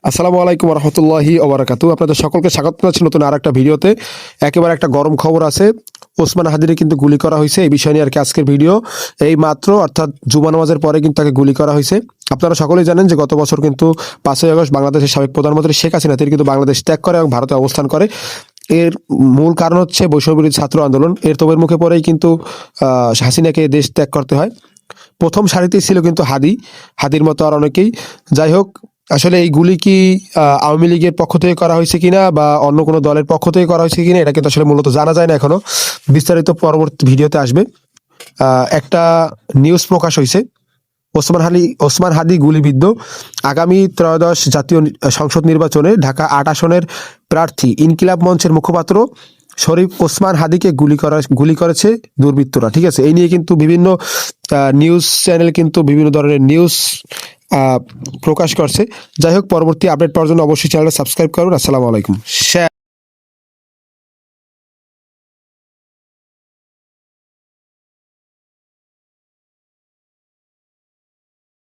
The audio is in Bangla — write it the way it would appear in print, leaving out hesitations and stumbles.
আসসালামু আলাইকুম রহমতুল্লাহি ওবরাকাতু। আপনাদের সকলকে স্বাগত জানাচ্ছি নতুন আর একটা ভিডিওতে। একেবারে একটা গরম খবর আছে। ওসমান হাদিরে কিন্তু গুলি করা হয়েছে। এই বিষয় নিয়ে আর কি আজকের ভিডিও। এই মাত্র অর্থাৎ জুমা নামাজের পরে কিন্তু তাকে গুলি করা হয়েছে। আপনারা সকলেই জানেন যে গত বছর কিন্তু 5ই আগস্ট বাংলাদেশের সাবেক প্রধানমন্ত্রী শেখ হাসিনা তিনি কিন্তু বাংলাদেশ ত্যাগ করে এবং ভারতে অবস্থান করে। এর মূল কারণ হচ্ছে বৈষম্যবিরোধী ছাত্র আন্দোলন। এর তোপের মুখে পড়েই কিন্তু হাসিনাকে দেশ ত্যাগ করতে হয়। প্রথম সারিতেই ছিল কিন্তু হাদির মতো আর অনেকেই। যাই হোক, আসলে এই গুলি কি আওয়ামী লীগের পক্ষ থেকে করা হয়েছে কিনা বা অন্য কোনো দলের পক্ষ থেকে করা হয়েছে কিনা এটা কিন্তু আসলে মূলত জানা যায় না এখনো। বিস্তারিত পরবর্তী ভিডিওতে আসবে। একটা নিউজ প্রকাশ হয়েছে, ওসমান হাদি গুলিবিদ্ধ। আগামী ত্রয়োদশ জাতীয় সংসদ নির্বাচনে ঢাকা ৮ আসনের প্রার্থী ইনকিলাব মঞ্চের মুখপাত্র শরীফ ওসমান হাদিকে গুলি করেছে দুর্বৃত্তরা। ঠিক আছে, এই নিয়ে কিন্তু বিভিন্ন নিউজ চ্যানেল কিন্তু বিভিন্ন ধরনের নিউজ প্রকাশ করছে। যাই হোক, পরবর্তী আপডেট পাওয়ার জন্য অবশ্যই চ্যানেলটা সাবস্ক্রাইব করুন। আসসালামু আলাইকুম।